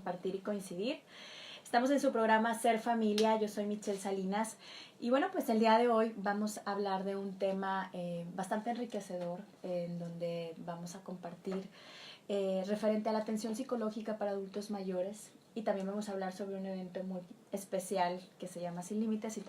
compartir y coincidir. Estamos en su programa Ser Familia, yo soy Michelle Salinas y bueno, pues el día de hoy vamos a hablar de un tema bastante enriquecedor en donde vamos a compartir referente a la atención psicológica para adultos mayores y también vamos a hablar sobre un evento muy especial que se llama Sin Límites y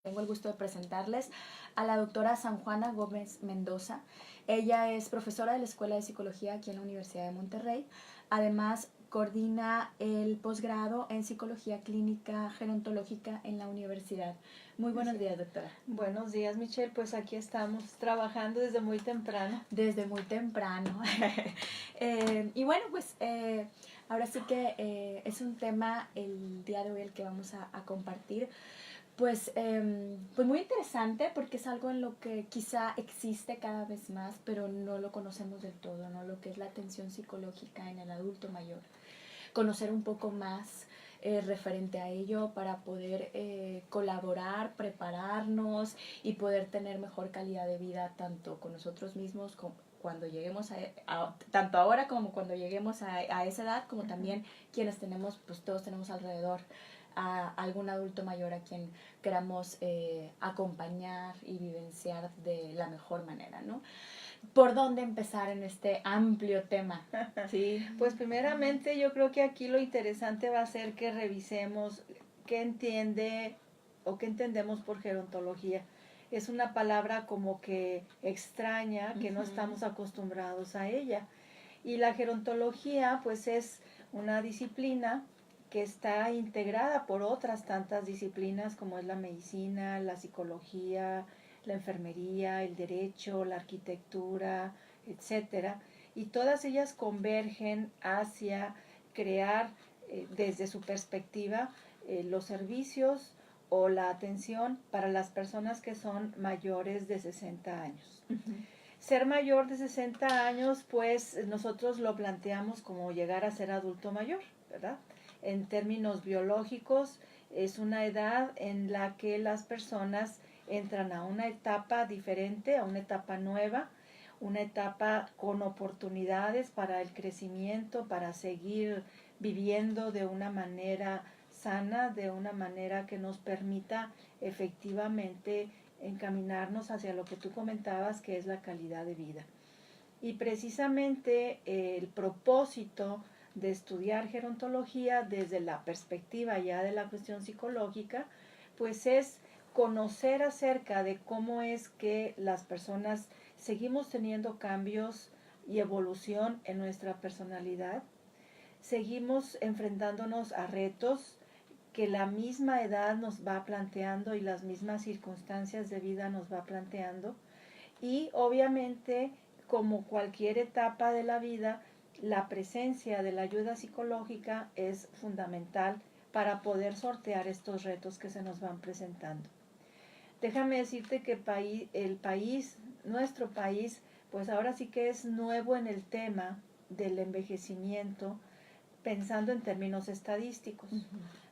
tengo el gusto de presentarles a la doctora San Juana Gómez Mendoza. Ella es profesora de la Escuela de Psicología aquí en la Universidad de Monterrey. Además, coordina el posgrado en Psicología Clínica Gerontológica en la universidad. Muy buenos días, doctora. Buenos días, Michelle. Pues aquí estamos trabajando desde muy temprano. Desde muy temprano. Y bueno, pues ahora sí que es un tema el día de hoy el que vamos a compartir. Pues muy interesante porque es algo en lo que quizá existe cada vez más, pero no lo conocemos del todo, ¿no? Lo que es la atención psicológica en el adulto mayor. Conocer un poco más referente a ello para poder colaborar, prepararnos y poder tener mejor calidad de vida tanto con nosotros mismos como cuando lleguemos tanto ahora como cuando lleguemos a esa edad, como también quienes tenemos, pues todos tenemos alrededor a algún adulto mayor a quien queramos acompañar y vivenciar de la mejor manera, ¿no? ¿Por dónde empezar en este amplio tema? Sí, pues primeramente yo creo que aquí lo interesante va a ser que revisemos qué entiende o qué entendemos por gerontología. Es una palabra como que extraña, que no estamos acostumbrados a ella. Y la gerontología pues es una disciplina que está integrada por otras tantas disciplinas como es la medicina, la psicología, la enfermería, el derecho, la arquitectura, etcétera, y todas ellas convergen hacia crear desde su perspectiva los servicios o la atención para las personas que son mayores de 60 años. Ser mayor de 60 años, pues nosotros lo planteamos como llegar a ser adulto mayor, ¿verdad? En términos biológicos, es una edad en la que las personas entran a una etapa diferente, a una etapa nueva, una etapa con oportunidades para el crecimiento, para seguir viviendo de una manera sana, de una manera que nos permita efectivamente encaminarnos hacia lo que tú comentabas, que es la calidad de vida. Y precisamente el propósito de estudiar gerontología desde la perspectiva ya de la cuestión psicológica, pues es conocer acerca de cómo es que las personas seguimos teniendo cambios y evolución en nuestra personalidad, seguimos enfrentándonos a retos que la misma edad nos va planteando y las mismas circunstancias de vida nos va planteando, y obviamente como cualquier etapa de la vida, la presencia de la ayuda psicológica es fundamental para poder sortear estos retos que se nos van presentando. Déjame decirte que nuestro país, pues ahora sí que es nuevo en el tema del envejecimiento, pensando en términos estadísticos.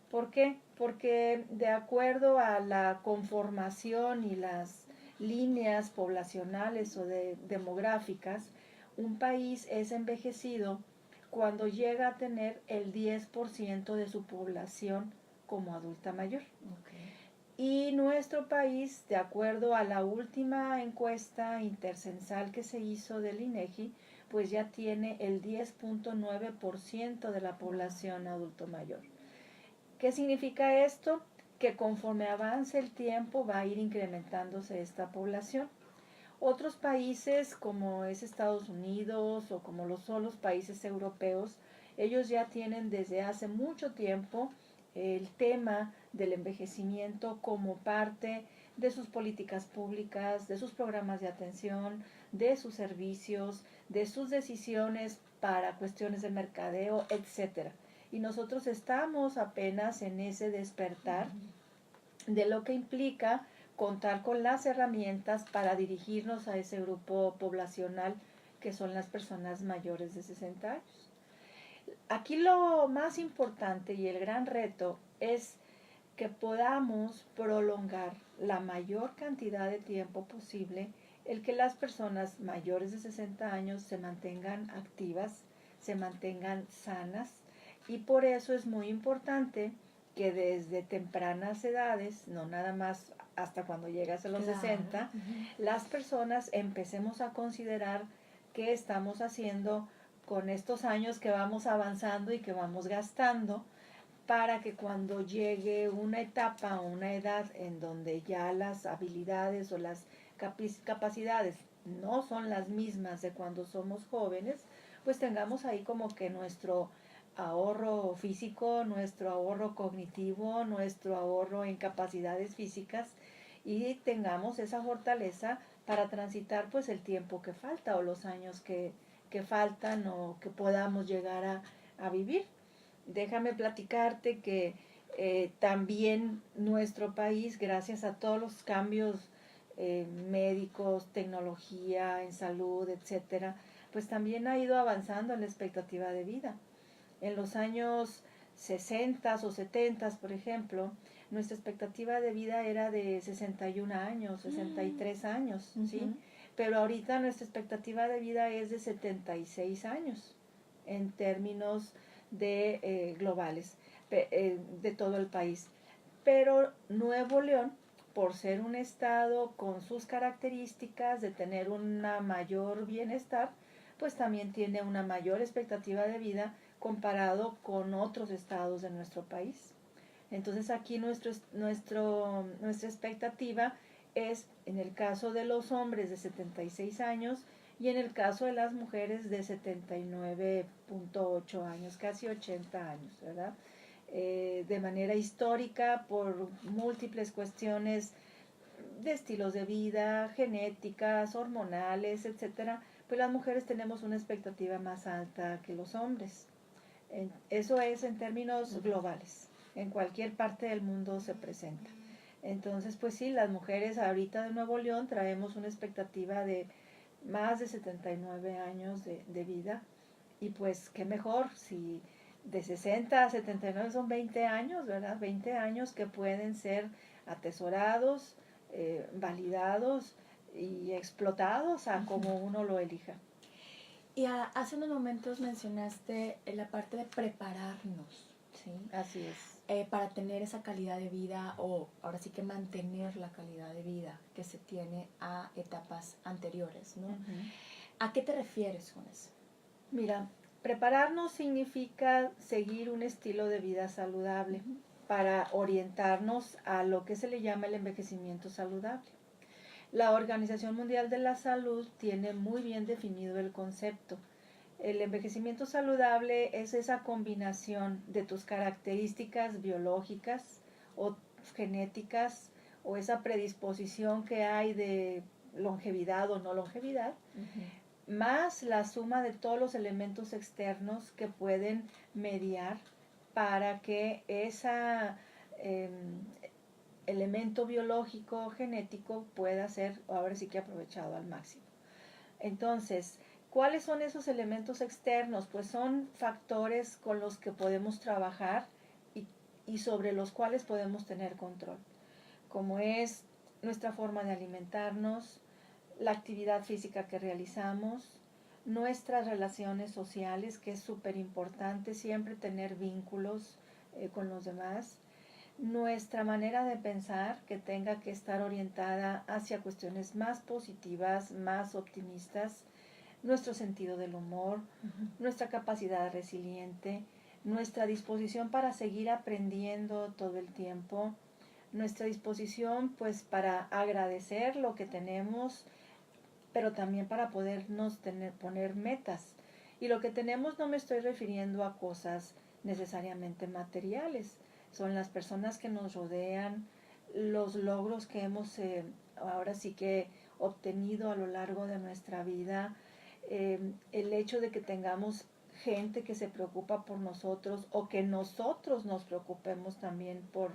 ¿Por qué? Porque de acuerdo a la conformación y las líneas poblacionales o demográficas, un país es envejecido cuando llega a tener el 10% de su población como adulta mayor. Okay. Y nuestro país, de acuerdo a la última encuesta intercensal que se hizo del INEGI, pues ya tiene el 10.9% de la población adulto mayor. ¿Qué significa esto? Que conforme avance el tiempo va a ir incrementándose esta población. Otros países como es Estados Unidos o como lo son los países europeos, ellos ya tienen desde hace mucho tiempo el tema del envejecimiento como parte de sus políticas públicas, de sus programas de atención, de sus servicios, de sus decisiones para cuestiones de mercadeo, etcétera. Y nosotros estamos apenas en ese despertar de lo que implica contar con las herramientas para dirigirnos a ese grupo poblacional que son las personas mayores de 60 años. Aquí lo más importante y el gran reto es que podamos prolongar la mayor cantidad de tiempo posible el que las personas mayores de 60 años se mantengan activas, se mantengan sanas, Y por eso es muy importante que desde tempranas edades, no nada más hasta cuando llegas a los 60, las personas empecemos a considerar qué estamos haciendo con estos años que vamos avanzando y que vamos gastando, para que cuando llegue una etapa o una edad en donde ya las habilidades o las capacidades no son las mismas de cuando somos jóvenes, pues tengamos ahí como que nuestro ahorro físico, nuestro ahorro cognitivo, nuestro ahorro en capacidades físicas, y tengamos esa fortaleza para transitar pues el tiempo que falta o los años que faltan o que podamos llegar a vivir. Déjame platicarte que también nuestro país, gracias a todos los cambios médicos, tecnología, en salud, etcétera, pues también ha ido avanzando en la expectativa de vida. En los años 60 o 70, por ejemplo, nuestra expectativa de vida era de 61 años, 63 años, ¿sí? Pero ahorita nuestra expectativa de vida es de 76 años en términos de globales, de todo el país. Pero Nuevo León, por ser un estado con sus características de tener una mayor bienestar, pues también tiene una mayor expectativa de vida comparado con otros estados de nuestro país. Entonces aquí nuestra expectativa es, en el caso de los hombres, de 76 años, y en el caso de las mujeres de 79.8 años, casi 80 años, ¿verdad? De manera histórica, por múltiples cuestiones de estilos de vida, genéticas, hormonales, etcétera, pues las mujeres tenemos una expectativa más alta que los hombres. Eso es en términos globales. En cualquier parte del mundo se presenta. Entonces, pues sí, las mujeres ahorita de Nuevo León traemos una expectativa de más de 79 años de vida, y pues qué mejor si de 60 a 79 son 20 años, ¿verdad? 20 años que pueden ser atesorados, validados y explotados a como uno lo elija. Y hace unos momentos mencionaste la parte de prepararnos, ¿sí? Así es. Para tener esa calidad de vida, o ahora sí que mantener la calidad de vida que se tiene a etapas anteriores, ¿no? ¿A qué te refieres con eso? Mira, prepararnos significa seguir un estilo de vida saludable para orientarnos a lo que se le llama el envejecimiento saludable. La Organización Mundial de la Salud tiene muy bien definido el concepto. El envejecimiento saludable es esa combinación de tus características biológicas o genéticas, o esa predisposición que hay de longevidad o no longevidad, más la suma de todos los elementos externos que pueden mediar para que ese elemento biológico genético pueda ser ahora sí que aprovechado al máximo. Entonces, ¿cuáles son esos elementos externos? Pues son factores con los que podemos trabajar y sobre los cuales podemos tener control, como es nuestra forma de alimentarnos, la actividad física que realizamos, nuestras relaciones sociales, que es súper importante siempre tener vínculos con los demás, nuestra manera de pensar, que tenga que estar orientada hacia cuestiones más positivas, más optimistas, nuestro sentido del humor, nuestra capacidad resiliente, nuestra disposición para seguir aprendiendo todo el tiempo, nuestra disposición pues para agradecer lo que tenemos, pero también para podernos poner metas. Y lo que tenemos no me estoy refiriendo a cosas necesariamente materiales, son las personas que nos rodean, los logros que hemos ahora sí que obtenido a lo largo de nuestra vida, el hecho de que tengamos gente que se preocupa por nosotros o que nosotros nos preocupemos también por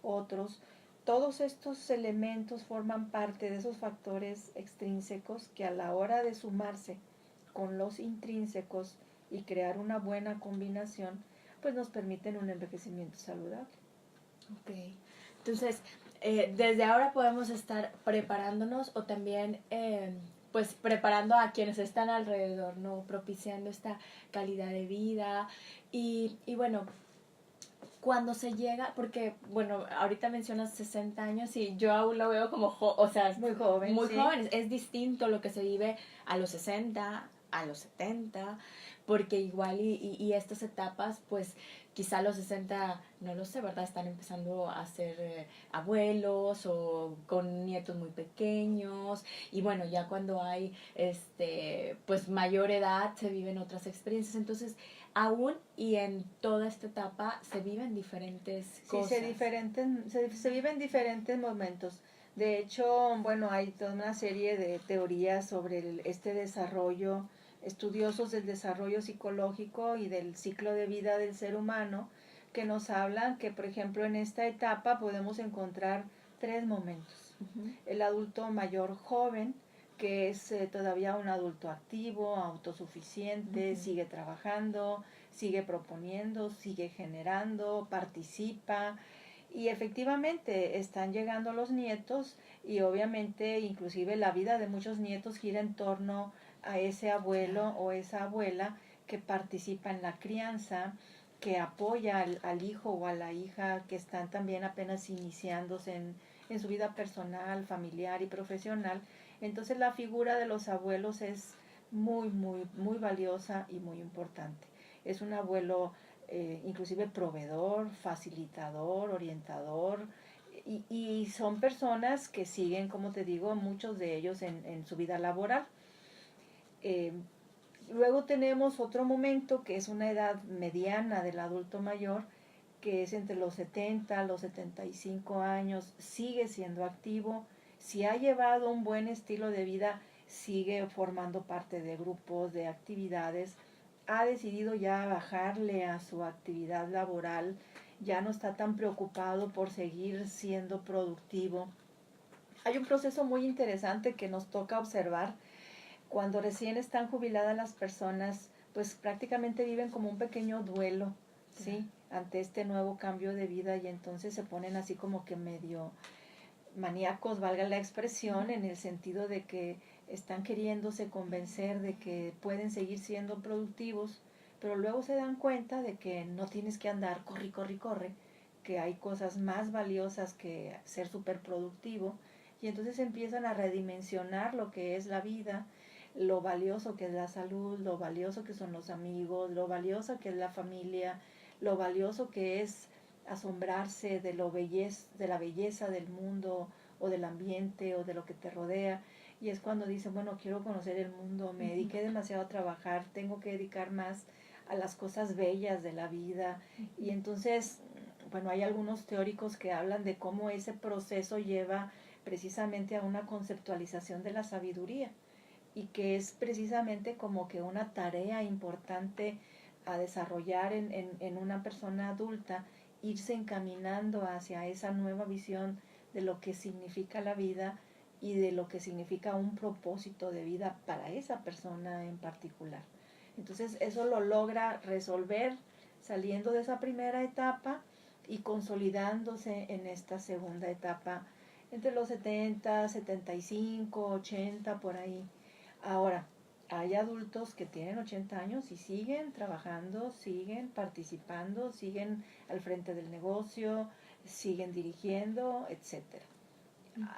otros. Todos estos elementos forman parte de esos factores extrínsecos que a la hora de sumarse con los intrínsecos y crear una buena combinación, pues nos permiten un envejecimiento saludable. Ok, entonces desde ahora podemos estar preparándonos o también pues preparando a quienes están alrededor, ¿no? Propiciando esta calidad de vida y bueno, cuando se llega, porque, bueno, ahorita mencionas 60 años y yo aún lo veo como, o sea, muy joven, muy sí. joven. Es distinto lo que se vive a los 60, a los 70, porque igual y estas etapas, pues quizá a los 60, no lo sé, ¿verdad? Están empezando a ser abuelos o con nietos muy pequeños y bueno, ya cuando hay, pues mayor edad se viven otras experiencias. Entonces, aún y en toda esta etapa se viven diferentes cosas. Sí, se viven diferentes momentos. De hecho, bueno, hay toda una serie de teorías sobre este desarrollo, estudiosos del desarrollo psicológico y del ciclo de vida del ser humano, que nos hablan que, por ejemplo, en esta etapa podemos encontrar 3 momentos. El adulto mayor joven, que es todavía un adulto activo, autosuficiente, sigue trabajando, sigue proponiendo, sigue generando, participa y efectivamente están llegando los nietos y obviamente inclusive la vida de muchos nietos gira en torno a ese abuelo o esa abuela que participa en la crianza, que apoya al hijo o a la hija que están también apenas iniciándose en su vida personal, familiar y profesional. Entonces la figura de los abuelos es muy, muy, muy valiosa y muy importante. Es un abuelo inclusive proveedor, facilitador, orientador, y son personas que siguen, como te digo, muchos de ellos en su vida laboral. Luego tenemos otro momento que es una edad mediana del adulto mayor, que es entre los 70, los 75 años, sigue siendo activo, si ha llevado un buen estilo de vida, sigue formando parte de grupos, de actividades, ha decidido ya bajarle a su actividad laboral, ya no está tan preocupado por seguir siendo productivo. Hay un proceso muy interesante que nos toca observar. Cuando recién están jubiladas las personas, pues prácticamente viven como un pequeño duelo, ¿sí? Ante este nuevo cambio de vida y entonces se ponen así como que medio maníacos, valga la expresión, en el sentido de que están queriéndose convencer de que pueden seguir siendo productivos, pero luego se dan cuenta de que no tienes que andar corre, que hay cosas más valiosas que ser súper productivo, y entonces empiezan a redimensionar lo que es la vida, lo valioso que es la salud, lo valioso que son los amigos, lo valioso que es la familia, lo valioso que es asombrarse de la belleza del mundo o del ambiente o de lo que te rodea, y es cuando dicen, bueno, quiero conocer el mundo, me dediqué demasiado a trabajar, tengo que dedicar más a las cosas bellas de la vida, y entonces, bueno, hay algunos teóricos que hablan de cómo ese proceso lleva precisamente a una conceptualización de la sabiduría, y que es precisamente como que una tarea importante a desarrollar en una persona adulta, irse encaminando hacia esa nueva visión de lo que significa la vida y de lo que significa un propósito de vida para esa persona en particular. Entonces eso lo logra resolver saliendo de esa primera etapa y consolidándose en esta segunda etapa entre los 70, 75, 80, por ahí. Ahora, hay adultos que tienen 80 años y siguen trabajando, siguen participando, siguen al frente del negocio, siguen dirigiendo, etcétera.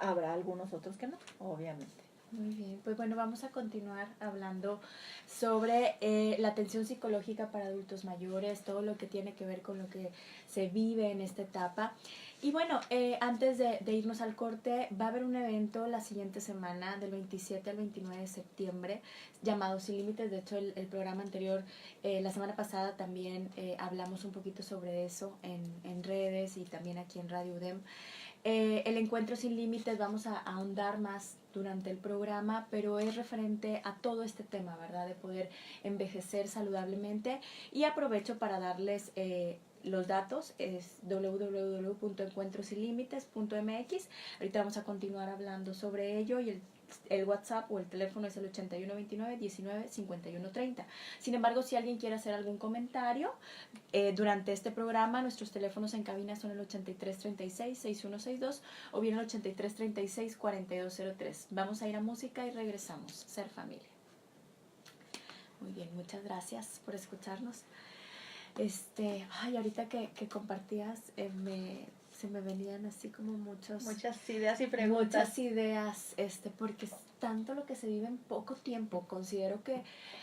Habrá algunos otros que no, obviamente. Muy bien, pues bueno, vamos a continuar hablando sobre la atención psicológica para adultos mayores, todo lo que tiene que ver con lo que se vive en esta etapa. Y bueno, antes de irnos al corte, va a haber un evento la siguiente semana, del 27 al 29 de septiembre, llamado Sin Límites. De hecho, el programa anterior, la semana pasada, también hablamos un poquito sobre eso en redes y también aquí en Radio UDEM. El encuentro sin límites, vamos a ahondar más durante el programa, pero es referente a todo este tema, ¿verdad? De poder envejecer saludablemente. Y aprovecho para darles los datos, es www.encuentrosinlimites.mx. Ahorita vamos a continuar hablando sobre ello y el WhatsApp o el teléfono es el 8129-195130. Sin embargo, si alguien quiere hacer algún comentario durante este programa, nuestros teléfonos en cabina son el 8336-6162 o bien el 8336-4203. Vamos a ir a música y regresamos. Ser familia. Muy bien, muchas gracias por escucharnos. Ahorita que compartías, se me venían así como muchas ideas y preguntas. Muchas ideas, porque es tanto lo que se vive en poco tiempo. Considero que,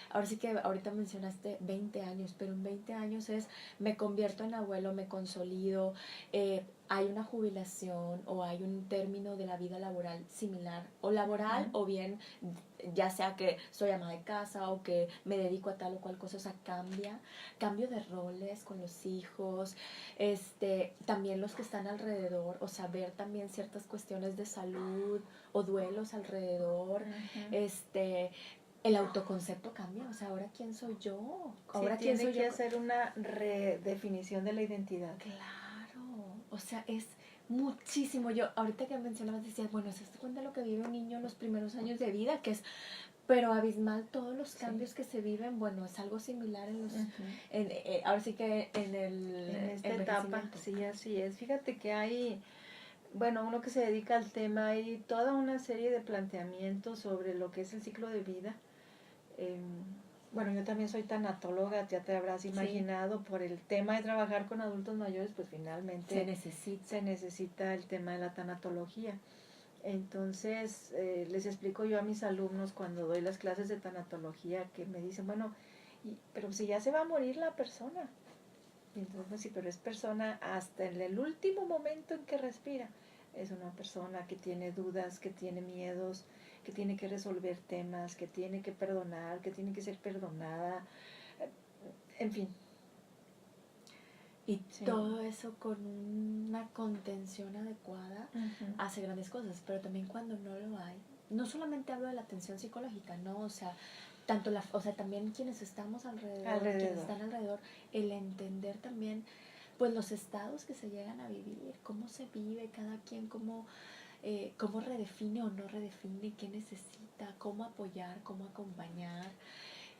ahora sí que ahorita mencionaste 20 años, pero en 20 años me convierto en abuelo, me consolido, hay una jubilación o hay un término de la vida laboral similar, o laboral, o bien ya sea que soy ama de casa o que me dedico a tal o cual cosa, o sea, cambio de roles con los hijos, también los que están alrededor, o sea, ver también ciertas cuestiones de salud o duelos alrededor, el autoconcepto cambia, o sea, ahora quién soy yo, ahora quién soy yo. Tiene que hacer una redefinición de la identidad. Claro, o sea, es muchísimo. Yo ahorita que mencionabas decía, bueno, ¿se das cuenta de lo que vive un niño en los primeros años de vida? Que es, pero abismal todos los cambios que se viven. Bueno, es algo similar en los, ahora sí que en esta etapa, sí, así es. Fíjate que hay, bueno, uno que se dedica al tema, hay toda una serie de planteamientos sobre lo que es el ciclo de vida. Bueno, yo también soy tanatóloga, ya te habrás imaginado, por el tema de trabajar con adultos mayores, pues finalmente se necesita el tema de la tanatología. Entonces, les explico yo a mis alumnos cuando doy las clases de tanatología que me dicen, bueno, pero si ya se va a morir la persona. Y entonces, pues, sí, pero es persona hasta en el último momento en que respira. Es una persona que tiene dudas, que tiene miedos, que tiene que resolver temas, que tiene que perdonar, que tiene que ser perdonada, en fin. Y todo eso con una contención adecuada hace grandes cosas, pero también cuando no lo hay, no solamente hablo de la atención psicológica, ¿no? O sea, también quienes estamos alrededor, quienes están alrededor, el entender también, pues, los estados que se llegan a vivir, cómo se vive cada quien, cómo redefine o no redefine, qué necesita, cómo apoyar, cómo acompañar.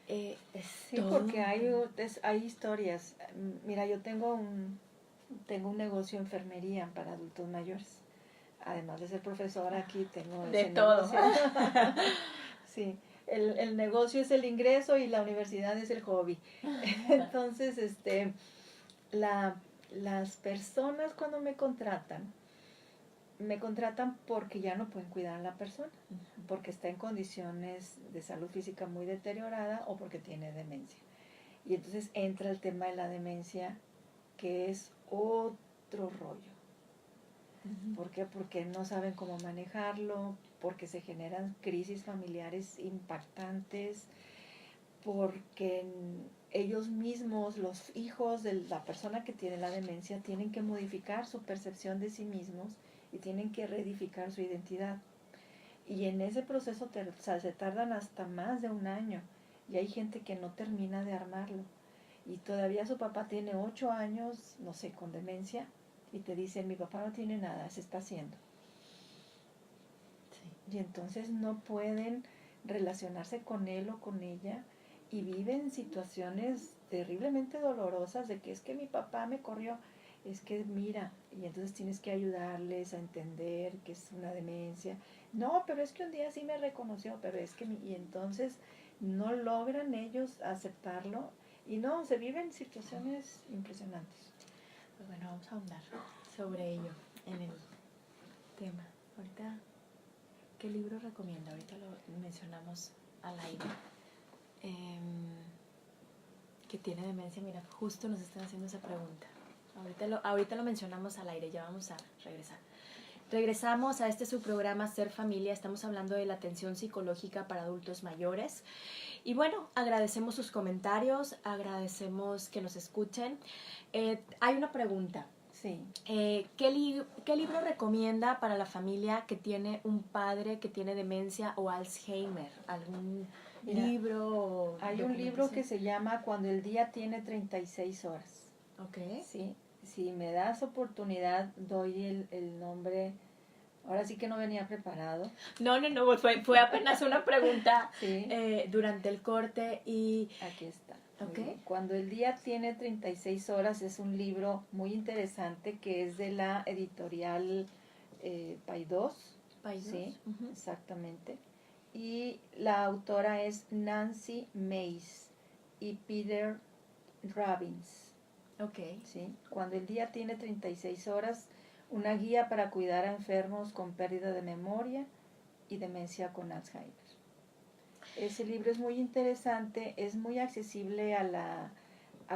Sí, porque hay historias. Mira, yo tengo un negocio de enfermería para adultos mayores. Además de ser profesora aquí, tengo de todo. Sí, el negocio es el ingreso y la universidad es el hobby. Entonces, las personas cuando me contratan porque ya no pueden cuidar a la persona, porque está en condiciones de salud física muy deteriorada o porque tiene demencia. Y entonces entra el tema de la demencia, que es otro rollo. ¿Por qué? Porque no saben cómo manejarlo, porque se generan crisis familiares impactantes, porque ellos mismos, los hijos de la persona que tiene la demencia, tienen que modificar su percepción de sí mismos y tienen que reedificar su identidad. Y en ese proceso se tardan hasta más de un año. Y hay gente que no termina de armarlo. Y todavía su papá tiene 8 años, no sé, con demencia, y te dicen, mi papá no tiene nada, se está haciendo. Sí. Y entonces no pueden relacionarse con él o con ella y viven situaciones terriblemente dolorosas de que es que mi papá me corrió. Es que mira, y entonces tienes que ayudarles a entender que es una demencia. No, pero es que un día sí me reconoció, pero es que y entonces no logran ellos aceptarlo y no, se viven situaciones impresionantes. Pues bueno, vamos a ahondar sobre ello en el tema. Ahorita, ¿qué libro recomienda? Ahorita lo mencionamos al aire. Que tiene demencia, mira, justo nos están haciendo esa pregunta. Ahorita lo mencionamos al aire, ya vamos a regresar. Regresamos a su programa Ser Familia. Estamos hablando de la atención psicológica para adultos mayores. Y bueno, agradecemos sus comentarios, agradecemos que nos escuchen. Hay una pregunta. Sí. ¿Qué libro recomienda para la familia que tiene un padre que tiene demencia o Alzheimer? ¿Algún libro? Hay un libro que se llama Cuando el día tiene 36 horas. Ok. Sí. Si me das oportunidad, doy el nombre Ahora sí que no venía preparado. No, fue apenas una pregunta Sí. Durante el corte y... Aquí está. Ok. Cuando el día tiene 36 horas es un libro muy interesante que es de la editorial Paidós. Paidós. Sí, Uh-huh. exactamente. Y la autora es Nancy Mace y Peter Robbins. Ok. ¿Sí? Cuando el día tiene 36 horas, una guía para cuidar a enfermos con pérdida de memoria y demencia con Alzheimer. Ese libro es muy interesante, es muy accesible a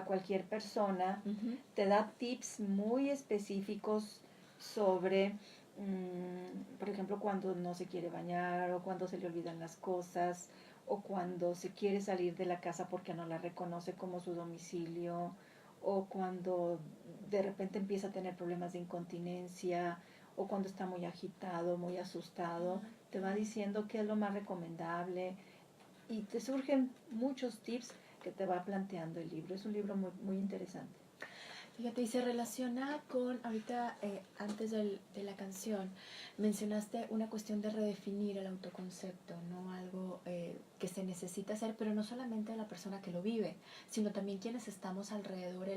cualquier persona, Uh-huh. te da tips muy específicos sobre, por ejemplo, cuando no se quiere bañar o cuando se le olvidan las cosas o cuando se quiere salir de la casa porque no la reconoce como su domicilio o cuando de repente empieza a tener problemas de incontinencia o cuando está muy agitado, muy asustado, te va diciendo qué es lo más recomendable y te surgen muchos tips que te va planteando el libro. Es un libro muy, muy interesante. Fíjate, y se relaciona con, ahorita antes de la canción, mencionaste una cuestión de redefinir el autoconcepto, ¿no? Algo que se necesita hacer, pero no solamente de la persona que lo vive, sino también quienes estamos alrededor,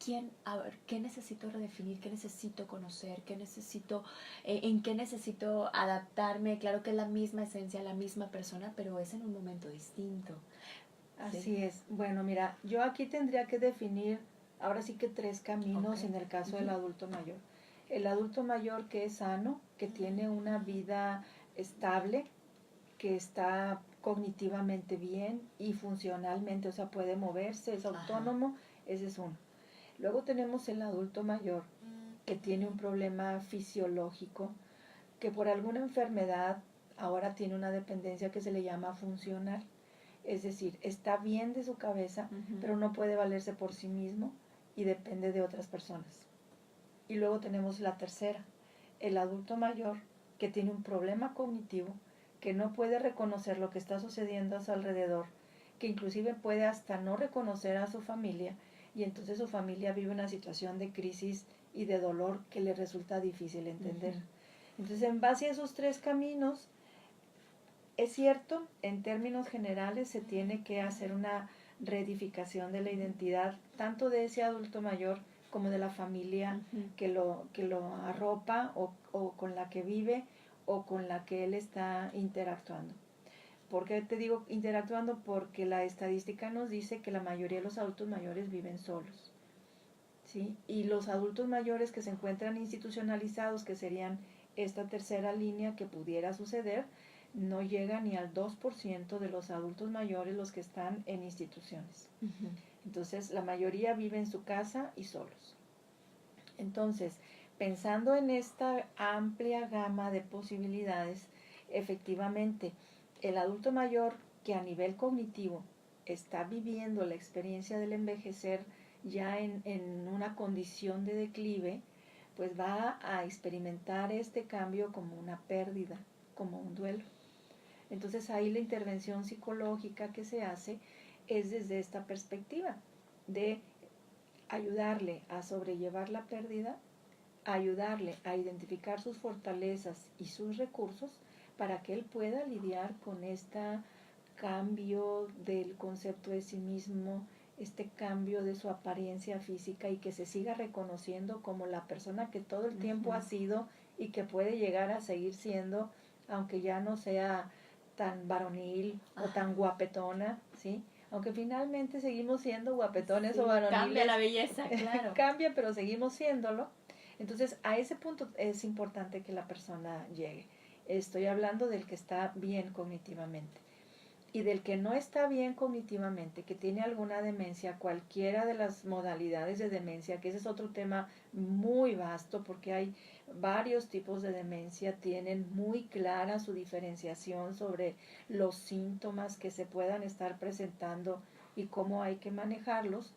qué necesito redefinir, qué necesito conocer, qué necesito, en qué necesito adaptarme. Claro que es la misma esencia, la misma persona, pero es en un momento distinto. Así ¿sí? es. Bueno, mira, yo aquí tendría que definir ahora sí que 3 caminos en el caso del adulto mayor. El adulto mayor que es sano, que tiene una vida estable, que está cognitivamente bien y funcionalmente, o sea, puede moverse, es autónomo, ese es uno. Luego tenemos el adulto mayor que tiene un problema fisiológico, que por alguna enfermedad ahora tiene una dependencia que se le llama funcional. Es decir, está bien de su cabeza, pero no puede valerse por sí mismo y depende de otras personas. Y luego tenemos la tercera, el adulto mayor que tiene un problema cognitivo, que no puede reconocer lo que está sucediendo a su alrededor, que inclusive puede hasta no reconocer a su familia y entonces su familia vive una situación de crisis y de dolor que le resulta difícil entender. Entonces, en base a esos 3 caminos, es cierto, en términos generales se tiene que hacer una reedificación de la identidad, tanto de ese adulto mayor como de la familia que lo arropa o con la que vive o con la que él está interactuando. ¿Por qué te digo interactuando? Porque la estadística nos dice que la mayoría de los adultos mayores viven solos. ¿Sí? Y los adultos mayores que se encuentran institucionalizados, que serían esta tercera línea que pudiera suceder, no llega ni al 2% de los adultos mayores los que están en instituciones. Entonces, la mayoría vive en su casa y solos. Entonces, pensando en esta amplia gama de posibilidades, efectivamente, el adulto mayor que a nivel cognitivo está viviendo la experiencia del envejecer ya en una condición de declive, pues va a experimentar este cambio como una pérdida, como un duelo. Entonces ahí la intervención psicológica que se hace es desde esta perspectiva de ayudarle a sobrellevar la pérdida, ayudarle a identificar sus fortalezas y sus recursos para que él pueda lidiar con este cambio del concepto de sí mismo, este cambio de su apariencia física y que se siga reconociendo como la persona que todo el tiempo ha sido y que puede llegar a seguir siendo, aunque ya no sea tan varonil o tan guapetona, ¿sí? Aunque finalmente seguimos siendo guapetones o varoniles. Cambia la belleza, claro. Cambia, pero seguimos siéndolo. Entonces, a ese punto es importante que la persona llegue. Estoy hablando del que está bien cognitivamente. Y del que no está bien cognitivamente, que tiene alguna demencia, cualquiera de las modalidades de demencia, que ese es otro tema muy vasto porque hay varios tipos de demencia, tienen muy clara su diferenciación sobre los síntomas que se puedan estar presentando y cómo hay que manejarlos.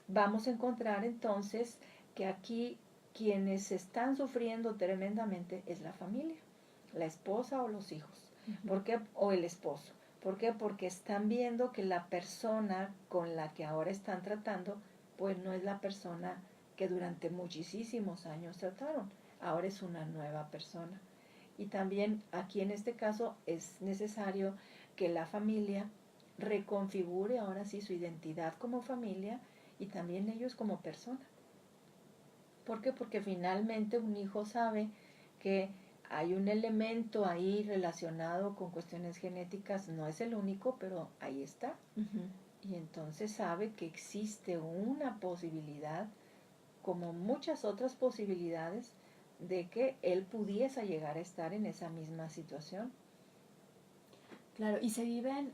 Vamos a encontrar entonces que aquí quienes están sufriendo tremendamente es la familia, la esposa o los hijos, ¿por qué? O el esposo. ¿Por qué? Porque están viendo que la persona con la que ahora están tratando, pues no es la persona que durante muchísimos años trataron. Ahora es una nueva persona. Y también aquí en este caso es necesario que la familia reconfigure ahora sí su identidad como familia y también ellos como persona. ¿Por qué? Porque finalmente un hijo sabe que hay un elemento ahí relacionado con cuestiones genéticas, no es el único, pero ahí está. Y entonces sabe que existe una posibilidad, como muchas otras posibilidades, de que él pudiese llegar a estar en esa misma situación. Claro, y se viven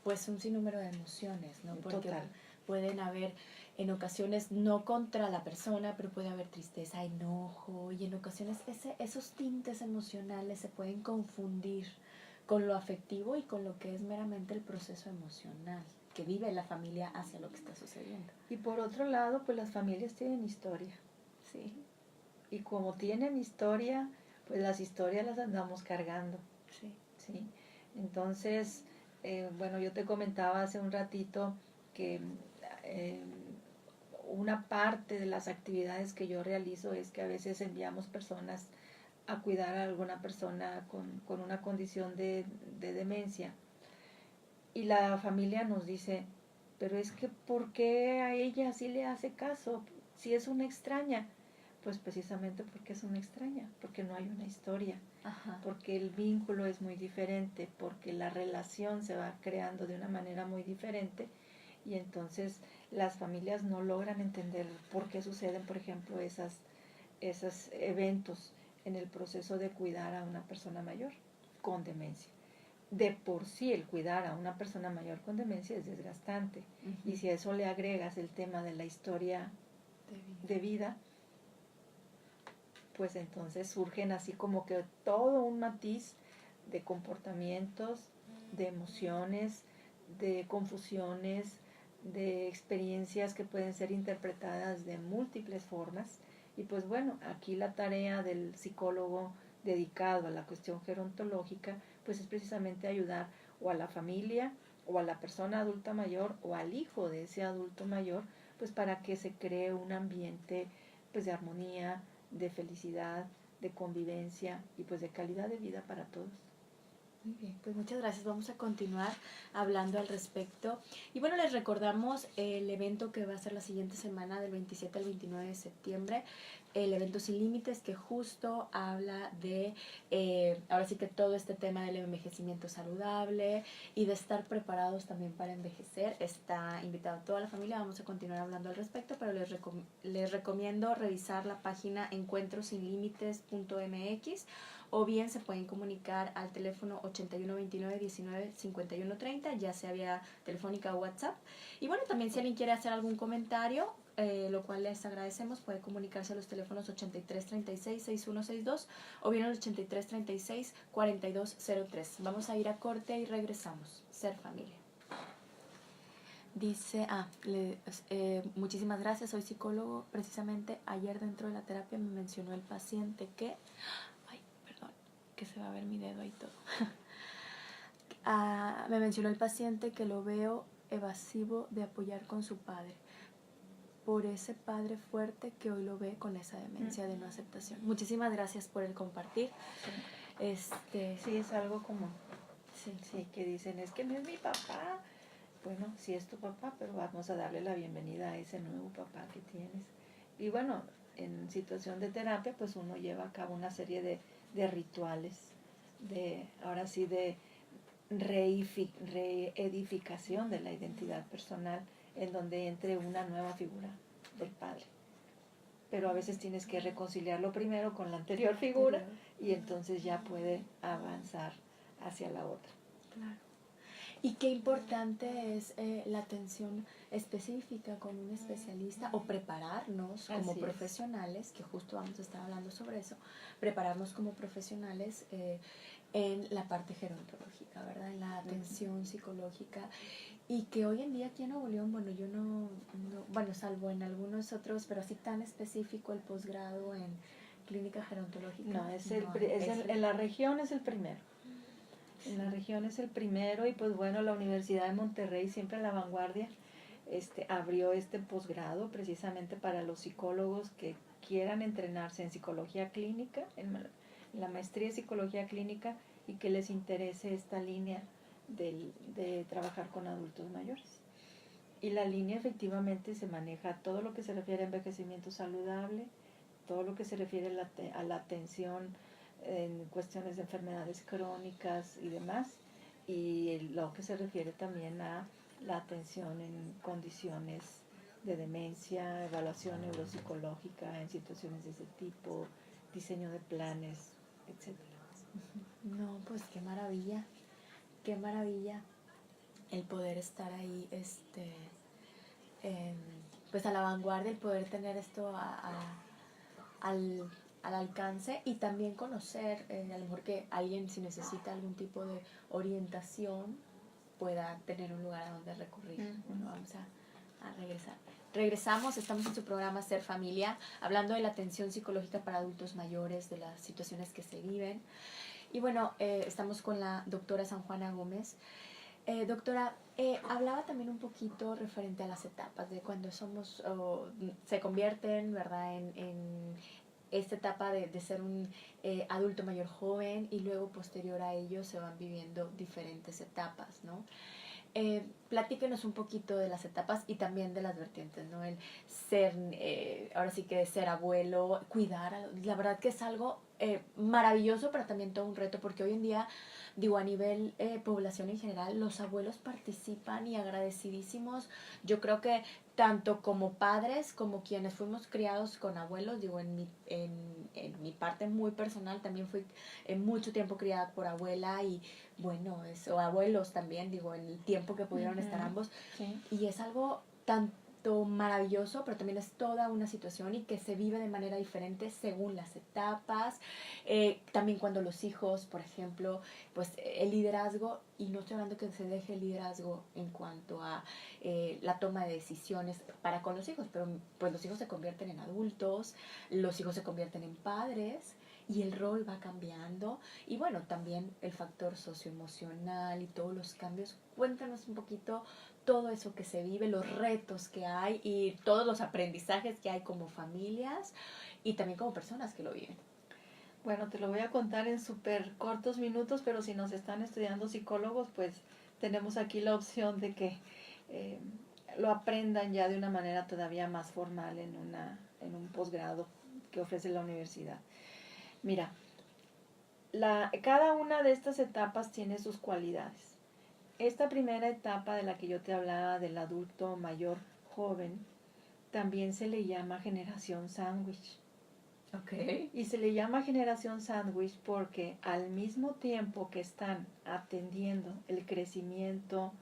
pues un sinnúmero de emociones, ¿no? Porque Total. pueden haber en ocasiones no contra la persona, pero puede haber tristeza, enojo, y en ocasiones esos tintes emocionales se pueden confundir con lo afectivo y con lo que es meramente el proceso emocional que vive la familia hacia lo que está sucediendo. Y por otro lado, pues las familias tienen historia. Sí. Y como tienen historia, pues las historias las andamos cargando. Sí. ¿Sí? Entonces, bueno, yo te comentaba hace un ratito que una parte de las actividades que yo realizo es que a veces enviamos personas a cuidar a alguna persona con una condición de demencia. Y la familia nos dice, pero es que ¿por qué a ella sí le hace caso? Si es una extraña. Pues precisamente porque es una extraña, porque no hay una historia. Ajá. Porque el vínculo es muy diferente, porque la relación se va creando de una manera muy diferente y entonces las familias no logran entender por qué suceden, por ejemplo, esos eventos en el proceso de cuidar a una persona mayor con demencia. De por sí el cuidar a una persona mayor con demencia es desgastante. Y si a eso le agregas el tema de la historia de vida, pues entonces surgen así como que todo un matiz de comportamientos, de emociones, de confusiones, de experiencias que pueden ser interpretadas de múltiples formas. Y pues bueno, aquí la tarea del psicólogo dedicado a la cuestión gerontológica, pues es precisamente ayudar o a la familia o a la persona adulta mayor o al hijo de ese adulto mayor, pues para que se cree un ambiente pues de armonía, de felicidad, de convivencia y pues de calidad de vida para todos. Muy bien, pues muchas gracias. Vamos a continuar hablando al respecto. Y bueno, les recordamos el evento que va a ser la siguiente semana, del 27 al 29 de septiembre, el evento Sin Límites, que justo habla de, ahora sí que todo este tema del envejecimiento saludable y de estar preparados también para envejecer. Está invitada toda la familia, vamos a continuar hablando al respecto, pero les recomiendo revisar la página encuentrosinlimites.mx, o bien se pueden comunicar al teléfono 8129195130, ya sea vía telefónica o WhatsApp. Y bueno, también si alguien quiere hacer algún comentario, lo cual les agradecemos, puede comunicarse a los teléfonos 8336-6162 o bien al 8336-4203. Vamos a ir a corte y regresamos. Ser familia. Dice, muchísimas gracias, soy psicólogo. Precisamente ayer dentro de la terapia me mencionó el paciente que, que se va a ver mi dedo ahí todo. Me mencionó el paciente que lo veo evasivo de apoyar con su padre, por ese padre fuerte que hoy lo ve con esa demencia de no aceptación. Muchísimas gracias por el compartir. Sí, es algo común. Sí, sí, que dicen, es que no es mi papá. Bueno, sí es tu papá, pero vamos a darle la bienvenida a ese nuevo papá que tienes. Y bueno, en situación de terapia, pues uno lleva a cabo una serie de rituales, ahora sí, de reedificación de la identidad personal, en donde entre una nueva figura del padre. Pero a veces tienes que reconciliarlo primero con la anterior figura y entonces ya puede avanzar hacia la otra. Claro. Y qué importante es la atención específica con un especialista, o prepararnos como profesionales, que justo vamos a estar hablando sobre eso, prepararnos como profesionales en la parte gerontológica, ¿verdad? En la atención psicológica. Y que hoy en día aquí en Nuevo León, bueno, yo no, bueno, salvo en algunos otros, pero así tan específico el posgrado en clínica gerontológica. No, en la región es el primero. En la región es el primero y pues bueno, la Universidad de Monterrey, siempre a la vanguardia, abrió este posgrado precisamente para los psicólogos que quieran entrenarse en psicología clínica, en la maestría en psicología clínica y que les interese esta línea de trabajar con adultos mayores. Y la línea efectivamente se maneja todo lo que se refiere a envejecimiento saludable, todo lo que se refiere a la atención en cuestiones de enfermedades crónicas y demás, y lo que se refiere también a la atención en condiciones de demencia, evaluación neuropsicológica en situaciones de ese tipo, diseño de planes, etcétera. No, pues qué maravilla el poder estar ahí, pues a la vanguardia, el poder tener esto al, al alcance y también conocer, a lo mejor que alguien si necesita algún tipo de orientación pueda tener un lugar a donde recurrir. Bueno, vamos a regresar. Regresamos, estamos en su programa Ser Familia, hablando de la atención psicológica para adultos mayores, de las situaciones que se viven. Y bueno, estamos con la doctora San Juana Gómez. Doctora, hablaba también un poquito referente a las etapas de cuando somos, se convierten, ¿verdad?, en esta etapa de ser un adulto mayor joven y luego posterior a ello se van viviendo diferentes etapas, ¿no? Platíquenos un poquito de las etapas y también de las vertientes, ¿no? El ser, ahora sí que ser abuelo, cuidar, la verdad que es algo maravilloso, pero también todo un reto, porque hoy en día, digo, a nivel población en general, los abuelos participan y agradecidísimos. Yo creo que tanto como padres, como quienes fuimos criados con abuelos, digo, en mi parte muy personal, también fui mucho tiempo criada por abuela y bueno, o abuelos también, digo, en el tiempo que pudieron estar ambos. Sí. Y es algo tanto maravilloso, pero también es toda una situación y que se vive de manera diferente según las etapas. También cuando los hijos, por ejemplo, pues el liderazgo, y no estoy hablando que se deje el liderazgo en cuanto a la toma de decisiones para con los hijos, pero pues los hijos se convierten en adultos, los hijos se convierten en padres, y el rol va cambiando y bueno, también el factor socioemocional y todos los cambios. Cuéntanos un poquito todo eso que se vive, los retos que hay y todos los aprendizajes que hay como familias y también como personas que lo viven. Bueno, te lo voy a contar en súper cortos minutos, pero si nos están estudiando psicólogos, pues tenemos aquí la opción de que lo aprendan ya de una manera todavía más formal en un posgrado que ofrece la universidad. Mira, cada una de estas etapas tiene sus cualidades. Esta primera etapa de la que yo te hablaba del adulto mayor joven, también se le llama generación sándwich. Okay. Y se le llama generación sándwich porque al mismo tiempo que están atendiendo el crecimiento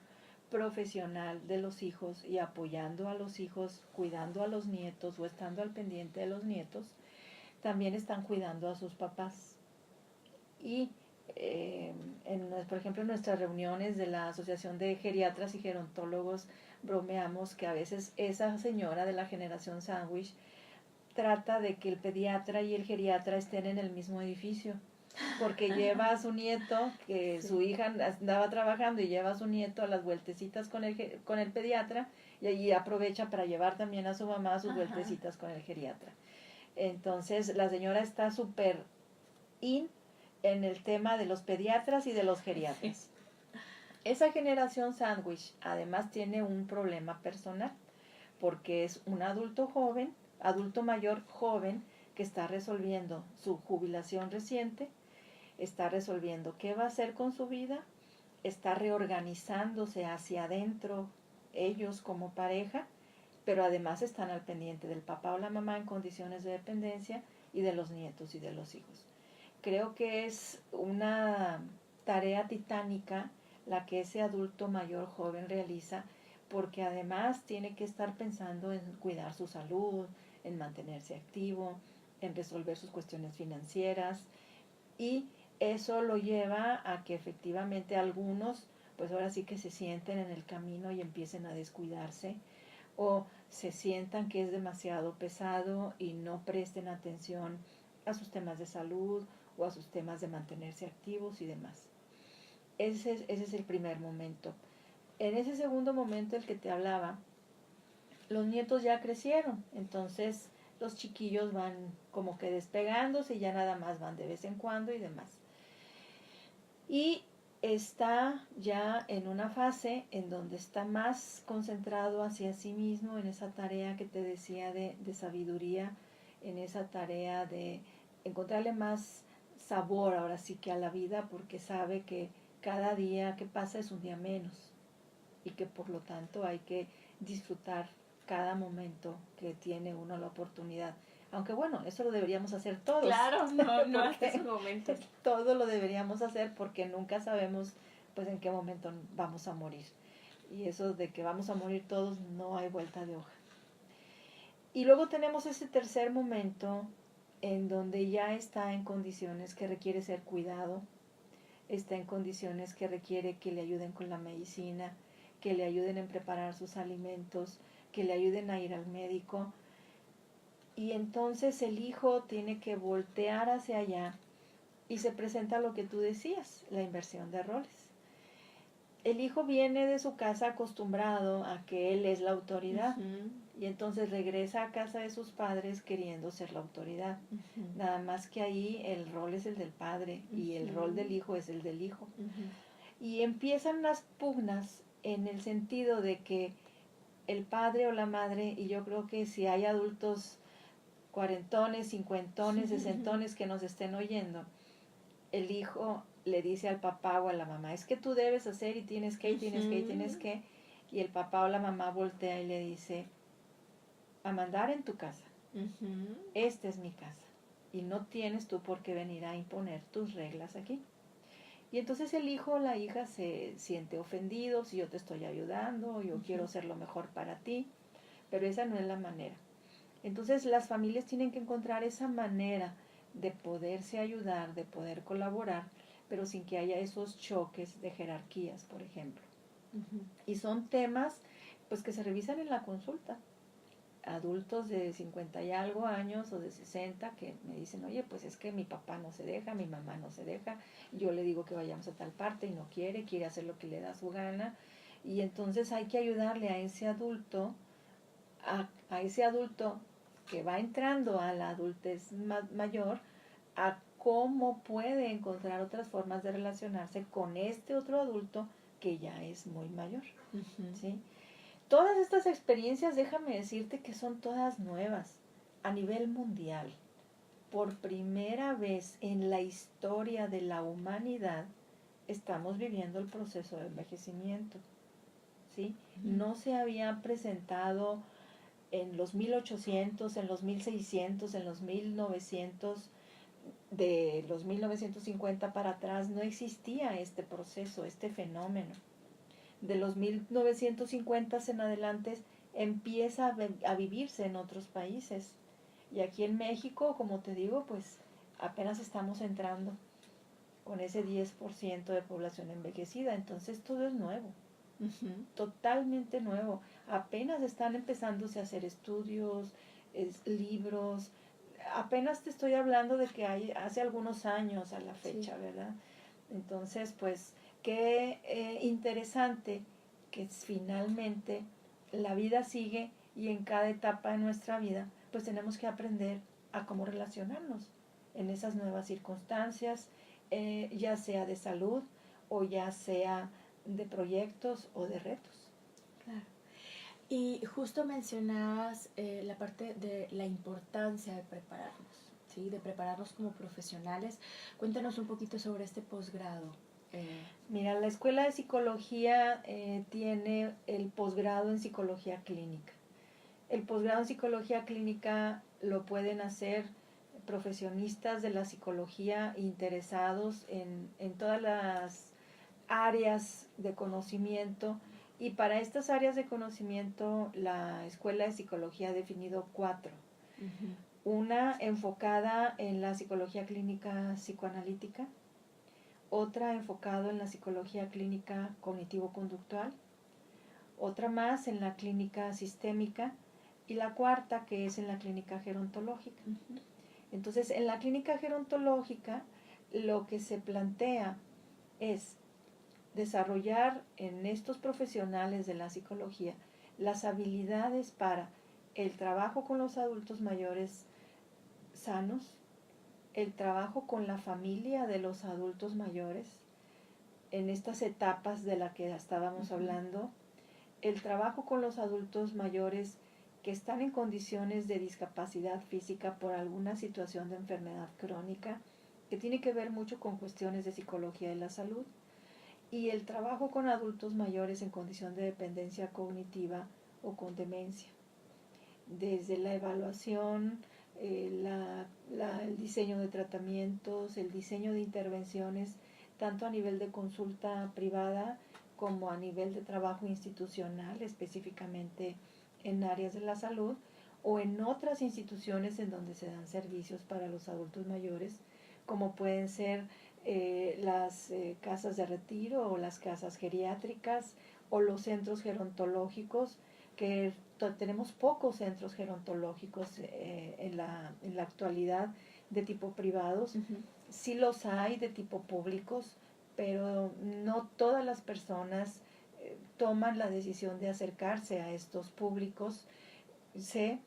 profesional de los hijos y apoyando a los hijos, cuidando a los nietos o estando al pendiente de los nietos, también están cuidando a sus papás. Y por ejemplo, en nuestras reuniones de la Asociación de Geriatras y Gerontólogos bromeamos que a veces esa señora de la generación sándwich trata de que el pediatra y el geriatra estén en el mismo edificio, porque lleva a su nieto, que sí, su hija andaba trabajando y lleva a su nieto a las vueltecitas con el pediatra y allí aprovecha para llevar también a su mamá a sus vueltecitas con el geriatra. Entonces la señora está súper en el tema de los pediatras y de los geriatras. Esa generación sándwich además tiene un problema personal, porque es un adulto mayor joven, que está resolviendo su jubilación reciente, está resolviendo qué va a hacer con su vida, está reorganizándose hacia adentro ellos como pareja, pero además están al pendiente del papá o la mamá en condiciones de dependencia y de los nietos y de los hijos. Creo que es una tarea titánica la que ese adulto mayor joven realiza, porque además tiene que estar pensando en cuidar su salud, en mantenerse activo, en resolver sus cuestiones financieras, y eso lo lleva a que efectivamente algunos, pues ahora sí que se sienten en el camino y empiecen a descuidarse, o se sientan que es demasiado pesado y no presten atención a sus temas de salud o a sus temas de mantenerse activos y demás. Ese es el primer momento. En ese segundo momento, el que te hablaba, los nietos ya crecieron, entonces los chiquillos van como que despegándose y ya nada más van de vez en cuando y demás. Y está ya en una fase en donde está más concentrado hacia sí mismo, en esa tarea que te decía de sabiduría, en esa tarea de encontrarle más sabor ahora sí que a la vida, porque sabe que cada día que pasa es un día menos y que por lo tanto hay que disfrutar cada momento que tiene uno la oportunidad. Aunque bueno, eso lo deberíamos hacer todos. Claro, no hasta esos momentos. Todo lo deberíamos hacer porque nunca sabemos pues en qué momento vamos a morir. Y eso de que vamos a morir todos, no hay vuelta de hoja. Y luego tenemos ese tercer momento en donde ya está en condiciones que requiere ser cuidado, está en condiciones que requiere que le ayuden con la medicina, que le ayuden en preparar sus alimentos, que le ayuden a ir al médico. Y entonces el hijo tiene que voltear hacia allá y se presenta lo que tú decías, la inversión de roles. El hijo viene de su casa acostumbrado a que él es la autoridad y entonces regresa a casa de sus padres queriendo ser la autoridad. Nada más que ahí el rol es el del padre y el rol del hijo es el del hijo. Y empiezan las pugnas en el sentido de que el padre o la madre, y yo creo que si hay adultos cuarentones, cincuentones, sesentones que nos estén oyendo, el hijo le dice al papá o a la mamá, es que tú debes hacer y tienes que, y tienes que, y tienes que, y el papá o la mamá voltea y le dice, a mandar en tu casa, esta es mi casa, y no tienes tú por qué venir a imponer tus reglas aquí. Y entonces el hijo o la hija se siente ofendido, si yo te estoy ayudando, yo quiero ser lo mejor para ti, pero esa no es la manera. Entonces las familias tienen que encontrar esa manera de poderse ayudar, de poder colaborar, pero sin que haya esos choques de jerarquías, por ejemplo. Y son temas pues que se revisan en la consulta. Adultos de 50 y algo años o de 60 que me dicen, oye, pues es que mi papá no se deja, mi mamá no se deja, yo le digo que vayamos a tal parte y no quiere hacer lo que le da su gana, y entonces hay que ayudarle a ese adulto, a ese adulto que va entrando a la adultez mayor, a cómo puede encontrar otras formas de relacionarse con este otro adulto que ya es muy mayor, ¿sí? Todas estas experiencias, déjame decirte que son todas nuevas a nivel mundial. Por primera vez en la historia de la humanidad estamos viviendo el proceso de envejecimiento, ¿sí? No se había presentado en los 1800, en los 1600, en los 1900, de los 1950 para atrás no existía este proceso, este fenómeno. De los 1950 en adelante empieza a vivirse en otros países. Y aquí en México, como te digo, pues apenas estamos entrando con ese 10% de población envejecida. Entonces todo es nuevo, totalmente nuevo. Apenas están empezándose a hacer estudios, libros. Apenas te estoy hablando de que hay hace algunos años a la fecha, sí, ¿verdad? Entonces, pues, qué interesante que finalmente la vida sigue y en cada etapa de nuestra vida, pues tenemos que aprender a cómo relacionarnos en esas nuevas circunstancias, ya sea de salud o ya sea de proyectos o de retos. Claro. Y justo mencionabas la parte de la importancia de prepararnos, ¿sí? De prepararnos como profesionales. Cuéntanos un poquito sobre este posgrado. Mira, la Escuela de Psicología tiene el posgrado en Psicología Clínica. El posgrado en Psicología Clínica lo pueden hacer profesionistas de la psicología interesados en todas las áreas de conocimiento, y para estas áreas de conocimiento la Escuela de Psicología ha definido 4. Una enfocada en la psicología clínica psicoanalítica, otra enfocada en la psicología clínica cognitivo-conductual, otra más en la clínica sistémica, y la cuarta que es en la clínica gerontológica. Entonces, en la clínica gerontológica lo que se plantea es desarrollar en estos profesionales de la psicología las habilidades para el trabajo con los adultos mayores sanos, el trabajo con la familia de los adultos mayores en estas etapas de las que estábamos hablando, el trabajo con los adultos mayores que están en condiciones de discapacidad física por alguna situación de enfermedad crónica, que tiene que ver mucho con cuestiones de psicología de la salud, y el trabajo con adultos mayores en condición de dependencia cognitiva o con demencia. Desde la evaluación, el diseño de tratamientos, el diseño de intervenciones, tanto a nivel de consulta privada como a nivel de trabajo institucional, específicamente en áreas de la salud o en otras instituciones en donde se dan servicios para los adultos mayores, como pueden ser las casas de retiro o las casas geriátricas o los centros gerontológicos, que tenemos pocos centros gerontológicos en la actualidad de tipo privados. Sí los hay de tipo públicos, pero no todas las personas toman la decisión de acercarse a estos públicos. Sé,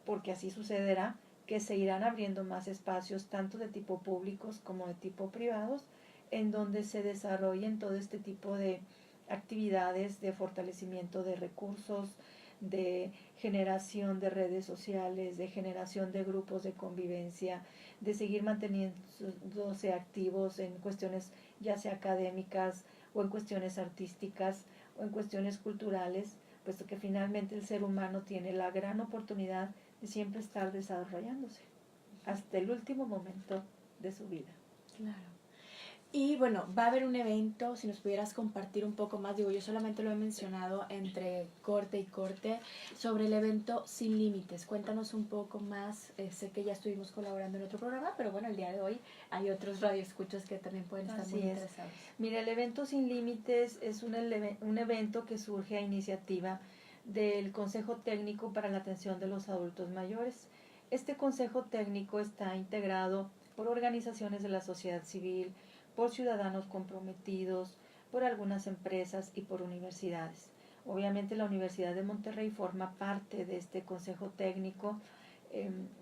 porque así sucederá, que se irán abriendo más espacios, tanto de tipo públicos como de tipo privados, en donde se desarrollen todo este tipo de actividades de fortalecimiento de recursos, de generación de redes sociales, de generación de grupos de convivencia, de seguir manteniéndose activos en cuestiones ya sea académicas o en cuestiones artísticas o en cuestiones culturales, puesto que finalmente el ser humano tiene la gran oportunidad de siempre estar desarrollándose hasta el último momento de su vida. Claro. Y bueno, va a haber un evento, si nos pudieras compartir un poco más, digo, yo solamente lo he mencionado entre corte y corte, sobre el evento Sin Límites. Cuéntanos un poco más, sé que ya estuvimos colaborando en otro programa, pero bueno, el día de hoy hay otros radioescuchas que también pueden estar muy interesados. Mira, el evento Sin Límites es un evento que surge a iniciativa del Consejo Técnico para la Atención de los Adultos Mayores. Este Consejo Técnico está integrado por organizaciones de la sociedad civil, por ciudadanos comprometidos, por algunas empresas y por universidades. Obviamente la Universidad de Monterrey forma parte de este consejo técnico.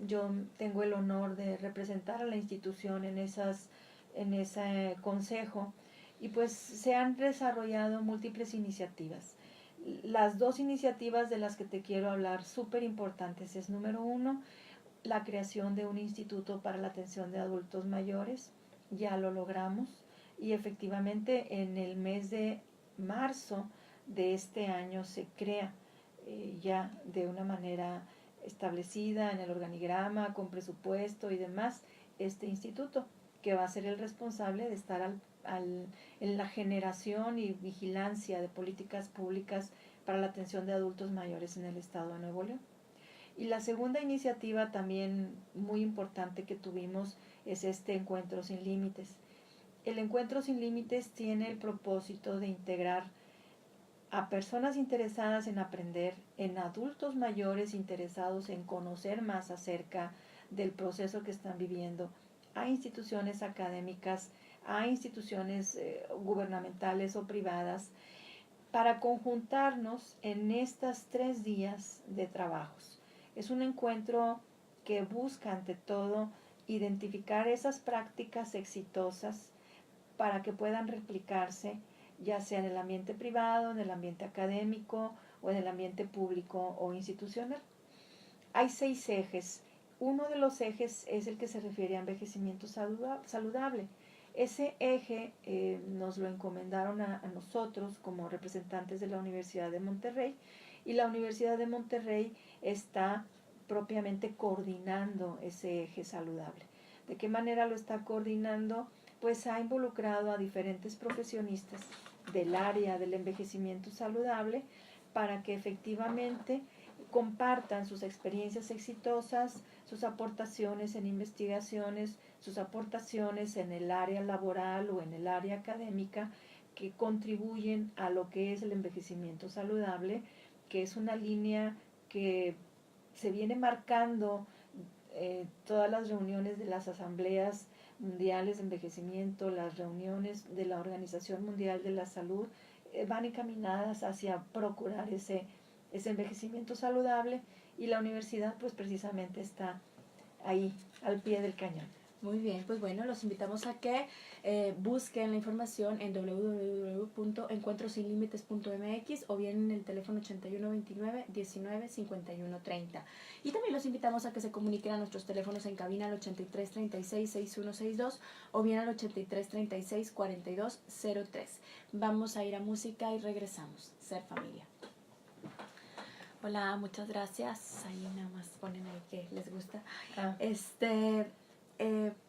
Yo tengo el honor de representar a la institución en ese consejo, y pues se han desarrollado múltiples iniciativas. Las dos iniciativas de las que te quiero hablar súper importantes es, número uno, la creación de un instituto para la atención de adultos mayores. Ya lo logramos y efectivamente en el mes de marzo de este año se crea ya de una manera establecida en el organigrama, con presupuesto y demás, este instituto, que va a ser el responsable de estar en la generación y vigilancia de políticas públicas para la atención de adultos mayores en el estado de Nuevo León. Y la segunda iniciativa también muy importante que tuvimos es este Encuentro Sin Límites. El Encuentro Sin Límites tiene el propósito de integrar a personas interesadas en aprender, en adultos mayores interesados en conocer más acerca del proceso que están viviendo, a instituciones académicas, a instituciones gubernamentales o privadas, para conjuntarnos en estas 3 días de trabajos. Es un encuentro que busca ante todo identificar esas prácticas exitosas para que puedan replicarse ya sea en el ambiente privado, en el ambiente académico o en el ambiente público o institucional. Hay 6 ejes. Uno de los ejes es el que se refiere a envejecimiento saludable. Ese eje nos lo encomendaron a nosotros como representantes de la Universidad de Monterrey, y la Universidad de Monterrey está propiamente coordinando ese eje saludable. ¿De qué manera lo está coordinando? Pues ha involucrado a diferentes profesionistas del área del envejecimiento saludable para que efectivamente compartan sus experiencias exitosas, sus aportaciones en investigaciones, sus aportaciones en el área laboral o en el área académica, que contribuyen a lo que es el envejecimiento saludable, que es una línea que se viene marcando todas las reuniones de las asambleas mundiales de envejecimiento, las reuniones de la Organización Mundial de la Salud, van encaminadas hacia procurar ese envejecimiento saludable, y la universidad pues precisamente está ahí, al pie del cañón. Muy bien, pues bueno, los invitamos a que busquen la información en www.encuentrosinlimites.mx o bien en el teléfono 8129-195130. Y también los invitamos a que se comuniquen a nuestros teléfonos en cabina al 8336-6162 o bien al 8336-4203. Vamos a ir a música y regresamos. Ser familia. Hola, muchas gracias. Ahí nada más ponen ahí que les gusta.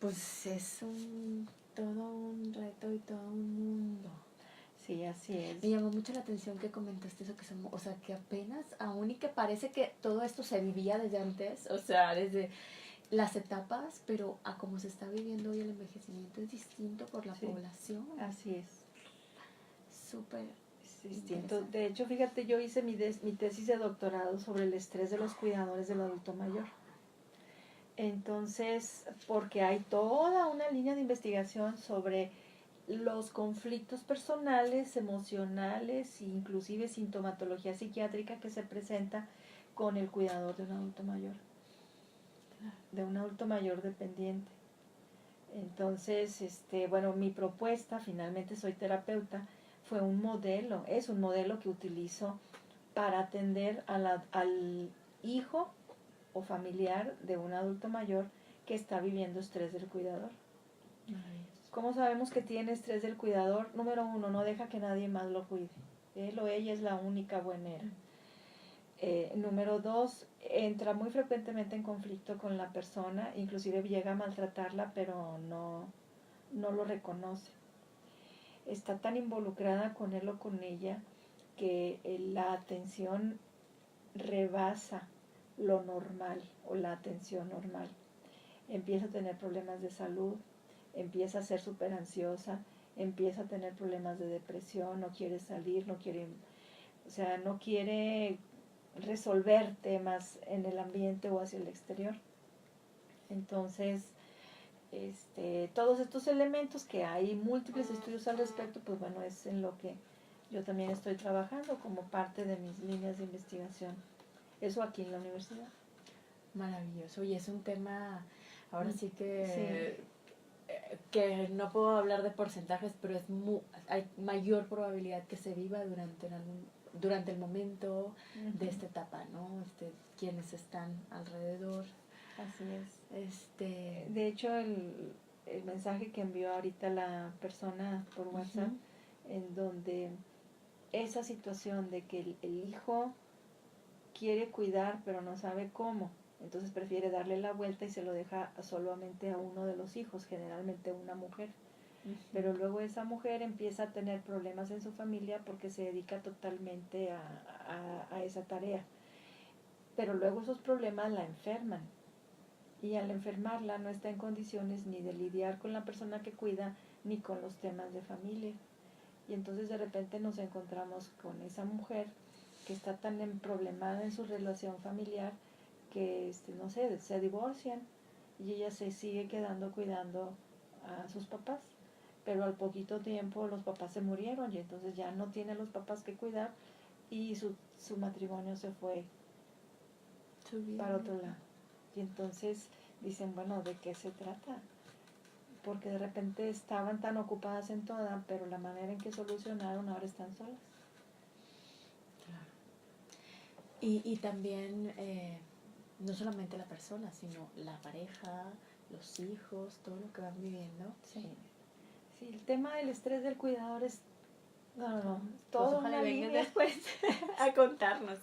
Pues es todo un reto y todo un mundo. Sí, así es. Me llamó mucho la atención que comentaste eso, que somos, o sea, que apenas, aún y que parece que todo esto se vivía desde antes, o sea, desde las etapas, pero a cómo se está viviendo hoy el envejecimiento es distinto por la población. Así es. Súper distinto. De hecho, fíjate, yo hice mi tesis de doctorado sobre el estrés de los cuidadores del adulto mayor. Entonces, porque hay toda una línea de investigación sobre los conflictos personales, emocionales e inclusive sintomatología psiquiátrica que se presenta con el cuidador de un adulto mayor, de un adulto mayor dependiente. Entonces, bueno, mi propuesta, finalmente soy terapeuta, fue un modelo, es un modelo que utilizo para atender al hijo o familiar de un adulto mayor que está viviendo estrés del cuidador. ¿Cómo sabemos que tiene estrés del cuidador? Número 1, no deja que nadie más lo cuide. Él o ella es la única buenera. Número 2, entra muy frecuentemente en conflicto con la persona, inclusive llega a maltratarla, pero no lo reconoce. Está tan involucrada con él o con ella que la atención rebasa lo normal o la atención normal. Empieza a tener problemas de salud, empieza a ser súper ansiosa, empieza a tener problemas de depresión, no quiere salir, no quiere resolver temas en el ambiente o hacia el exterior. Entonces, todos estos elementos, que hay múltiples estudios al respecto, pues bueno, es en lo que yo también estoy trabajando como parte de mis líneas de investigación. Eso aquí en la universidad. Maravilloso. Y es un tema, ahora sí que que no puedo hablar de porcentajes, pero hay mayor probabilidad que se viva durante el momento de esta etapa, ¿no? Quienes están alrededor. Así es. De hecho, el mensaje que envió ahorita la persona por WhatsApp, en donde esa situación de que el hijo quiere cuidar pero no sabe cómo, entonces prefiere darle la vuelta y se lo deja solamente a uno de los hijos, generalmente una mujer. Pero luego esa mujer empieza a tener problemas en su familia porque se dedica totalmente a esa tarea. Pero luego esos problemas la enferman. Y al enfermarla no está en condiciones ni de lidiar con la persona que cuida ni con los temas de familia. Y entonces de repente nos encontramos con esa mujer que está tan problemada en su relación familiar que, no sé, se divorcian y ella se sigue quedando cuidando a sus papás. Pero al poquito tiempo los papás se murieron y entonces ya no tiene los papás que cuidar y su matrimonio se fue para otro lado. Y entonces dicen, bueno, ¿de qué se trata? Porque de repente estaban tan ocupadas en toda, pero la manera en que solucionaron, ahora están solas. Claro. Y también, no solamente la persona, sino la pareja, los hijos, todo lo que van viviendo. Sí, el tema del estrés del cuidador es... No, todo pues ojalá vengan después a contarnos.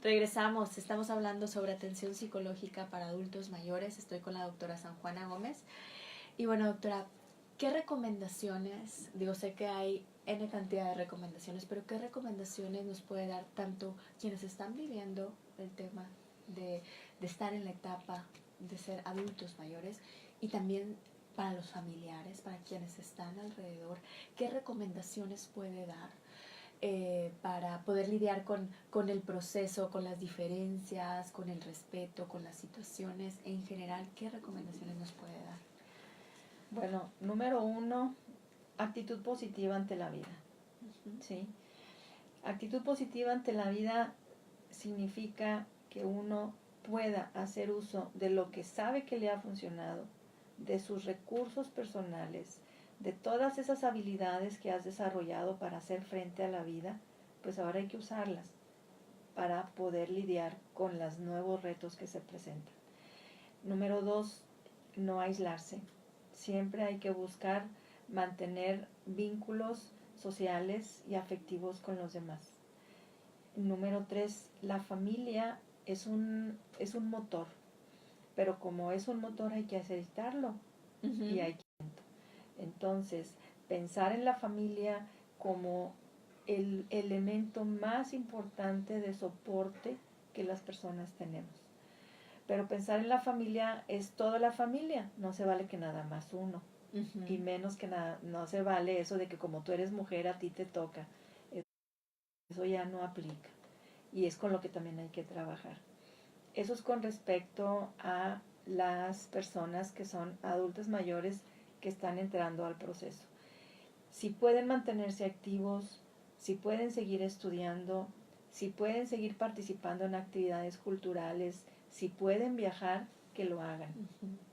Regresamos, estamos hablando sobre atención psicológica para adultos mayores. Estoy con la doctora San Juana Gómez. Y bueno, doctora, ¿qué recomendaciones, sé que hay N cantidad de recomendaciones, pero qué recomendaciones nos puede dar tanto quienes están viviendo el tema de estar en la etapa de ser adultos mayores y también para los familiares, para quienes están alrededor? ¿Qué recomendaciones puede dar para poder lidiar con el proceso, con las diferencias, con el respeto, con las situaciones en general? ¿Qué recomendaciones nos puede dar? Bueno, número 1, actitud positiva ante la vida. ¿Sí? Actitud positiva ante la vida significa que uno pueda hacer uso de lo que sabe que le ha funcionado, de sus recursos personales, de todas esas habilidades que has desarrollado para hacer frente a la vida, pues ahora hay que usarlas para poder lidiar con los nuevos retos que se presentan. Número 2, no aislarse. Siempre hay que buscar mantener vínculos sociales y afectivos con los demás. Número 3, la familia es un motor, pero como es un motor hay que aceitarlo y hay que... Entonces, pensar en la familia como el elemento más importante de soporte que las personas tenemos. Pero pensar en la familia es toda la familia, no se vale que nada más uno. Y menos que nada, no se vale eso de que como tú eres mujer a ti te toca. Eso ya no aplica. Y es con lo que también hay que trabajar. Eso es con respecto a las personas que son adultos mayores que están entrando al proceso. Si pueden mantenerse activos, si pueden seguir estudiando, si pueden seguir participando en actividades culturales, si pueden viajar, que lo hagan.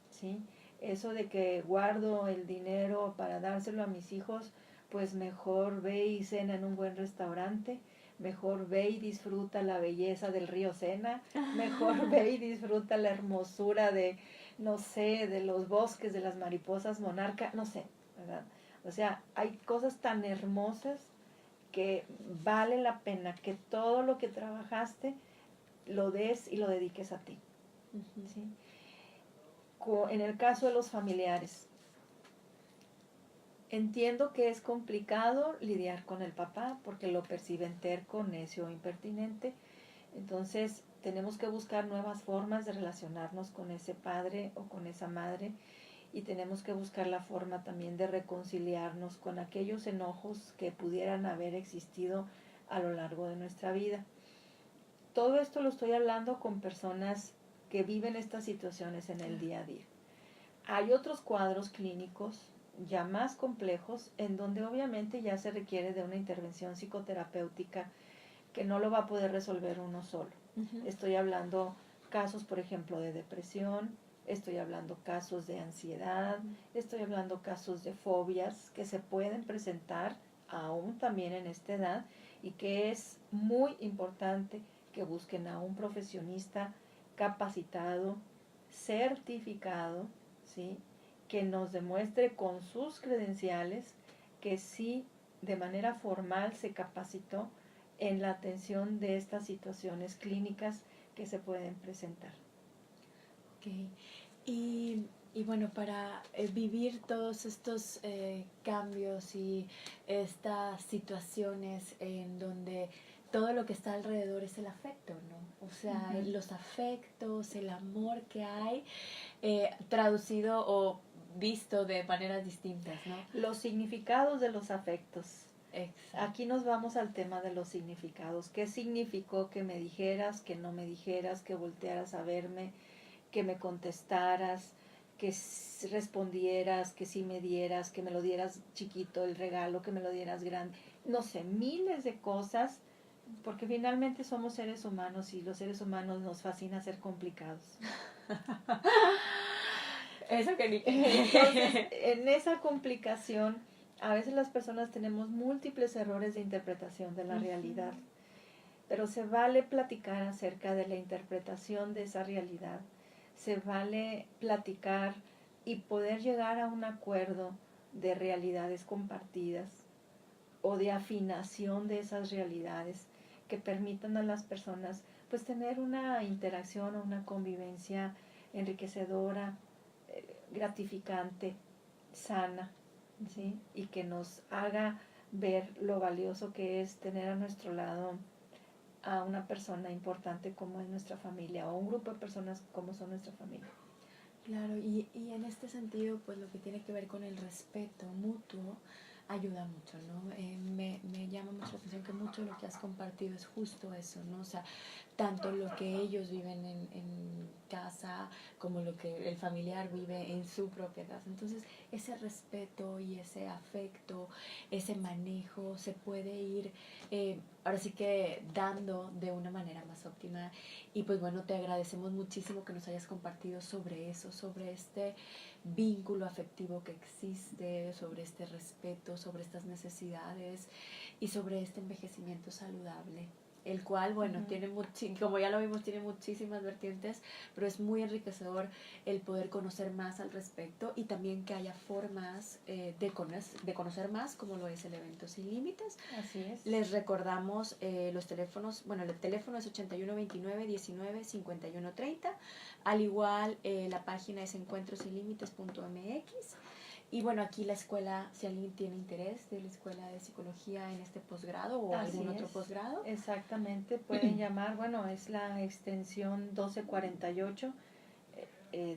¿Sí? Eso de que guardo el dinero para dárselo a mis hijos, pues mejor ve y cena en un buen restaurante, mejor ve y disfruta la belleza del río Sena, mejor ve y disfruta la hermosura de, no sé, de los bosques, de las mariposas monarca, no sé, ¿verdad? O sea, hay cosas tan hermosas que vale la pena que todo lo que trabajaste lo des y lo dediques a ti. ¿Sí? En el caso de los familiares, entiendo que es complicado lidiar con el papá porque lo perciben terco, necio o impertinente. Entonces tenemos que buscar nuevas formas de relacionarnos con ese padre o con esa madre y tenemos que buscar la forma también de reconciliarnos con aquellos enojos que pudieran haber existido a lo largo de nuestra vida. Todo esto lo estoy hablando con personas que viven estas situaciones en el día a día. Hay otros cuadros clínicos ya más complejos en donde obviamente ya se requiere de una intervención psicoterapéutica que no lo va a poder resolver uno solo. Estoy hablando casos, por ejemplo, de depresión, estoy hablando casos de ansiedad, estoy hablando casos de fobias que se pueden presentar aún también en esta edad y que es muy importante que busquen a un profesionista capacitado, certificado, ¿sí? Que nos demuestre con sus credenciales que sí de manera formal se capacitó en la atención de estas situaciones clínicas que se pueden presentar. Okay. Y bueno, para vivir todos estos cambios y estas situaciones en donde todo lo que está alrededor es el afecto, ¿no? O sea, los afectos, el amor que hay, traducido o visto de maneras distintas, ¿no? Los significados de los afectos. Exacto. Aquí nos vamos al tema de los significados. ¿Qué significó que me dijeras, que no me dijeras, que voltearas a verme, que me contestaras, que respondieras, que sí me dieras, que me lo dieras chiquito el regalo, que me lo dieras grande? No sé, miles de cosas, porque finalmente somos seres humanos y los seres humanos nos fascina ser complicados. Eso que ni... Entonces, en esa complicación, a veces las personas tenemos múltiples errores de interpretación de la realidad, pero se vale platicar acerca de la interpretación de esa realidad, se vale platicar y poder llegar a un acuerdo de realidades compartidas o de afinación de esas realidades que permitan a las personas pues tener una interacción o una convivencia enriquecedora, gratificante, sana, ¿sí? Y que nos haga ver lo valioso que es tener a nuestro lado a una persona importante como es nuestra familia o un grupo de personas como son nuestra familia. Claro, y en este sentido, pues lo que tiene que ver con el respeto mutuo ayuda mucho, ¿no? Me llama mucho la atención que mucho de lo que has compartido es justo eso, ¿no? O sea, tanto lo que ellos viven en casa como lo que el familiar vive en su propia casa. Entonces, ese respeto y ese afecto, ese manejo se puede ir ahora sí que dando de una manera más óptima. Y pues bueno, te agradecemos muchísimo que nos hayas compartido sobre eso, sobre este vínculo afectivo que existe, sobre este respeto, sobre estas necesidades y sobre este envejecimiento saludable, el cual, bueno, tiene como ya lo vimos, tiene muchísimas vertientes, pero es muy enriquecedor el poder conocer más al respecto y también que haya formas de conocer más, como lo es el evento Sin Límites. Así es. Les recordamos los teléfonos, bueno, el teléfono es 8129-19-5130, al igual la página es encuentrosinlimites.mx. Y bueno, aquí la escuela, si alguien tiene interés de la Escuela de Psicología en este posgrado o algún otro posgrado. Exactamente, pueden llamar, bueno, es la extensión 1248,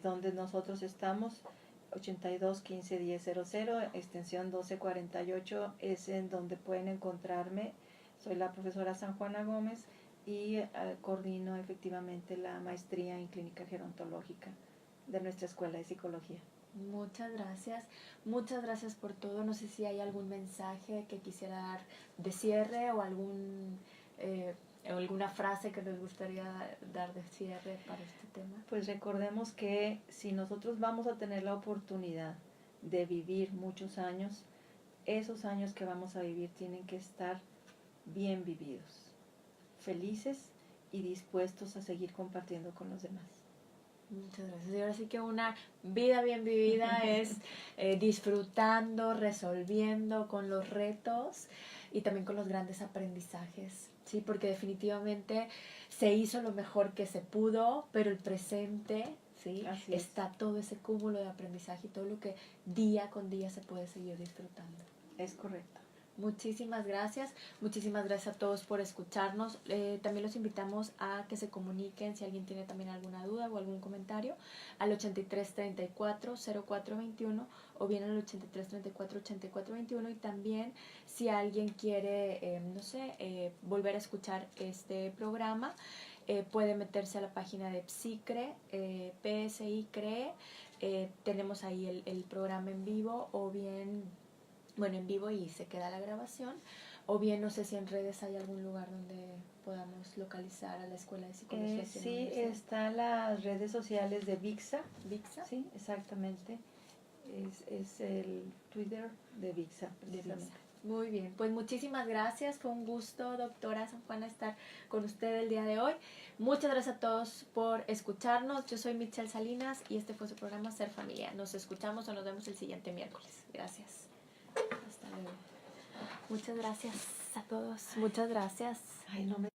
donde nosotros estamos, 82 15 1000, extensión 1248, es en donde pueden encontrarme. Soy la profesora San Juana Gómez y coordino efectivamente la maestría en clínica gerontológica de nuestra Escuela de Psicología. Muchas gracias por todo. No sé si hay algún mensaje que quisiera dar de cierre o alguna frase que les gustaría dar de cierre para este tema. Pues recordemos que si nosotros vamos a tener la oportunidad de vivir muchos años, esos años que vamos a vivir tienen que estar bien vividos, felices y dispuestos a seguir compartiendo con los demás. Muchas gracias. Y ahora sí que una vida bien vivida es disfrutando, resolviendo con los retos y también con los grandes aprendizajes, ¿sí? Porque definitivamente se hizo lo mejor que se pudo, pero el presente, ¿sí? Está todo ese cúmulo de aprendizaje y todo lo que día con día se puede seguir disfrutando. Es correcto. Muchísimas gracias a todos por escucharnos. También los invitamos a que se comuniquen si alguien tiene también alguna duda o algún comentario al 8334-0421 o bien al 8334-8421, y también si alguien quiere, volver a escuchar este programa, puede meterse a la página de Psicre, PSI CRE, tenemos ahí el programa en vivo, o bien en vivo y se queda la grabación, o bien no sé si en redes hay algún lugar donde podamos localizar a la Escuela de Psicología. Sí, están las redes sociales de VIXA. ¿VIXA? Sí, exactamente. Es el Twitter de VIXA, precisamente. Muy bien, pues muchísimas gracias. Fue un gusto, doctora San Juana, estar con usted el día de hoy. Muchas gracias a todos por escucharnos. Yo soy Michelle Salinas y este fue su programa Ser Familia. Nos escuchamos o nos vemos el siguiente miércoles. Gracias. Hasta luego. Muchas gracias a todos. Muchas gracias. Ay, no me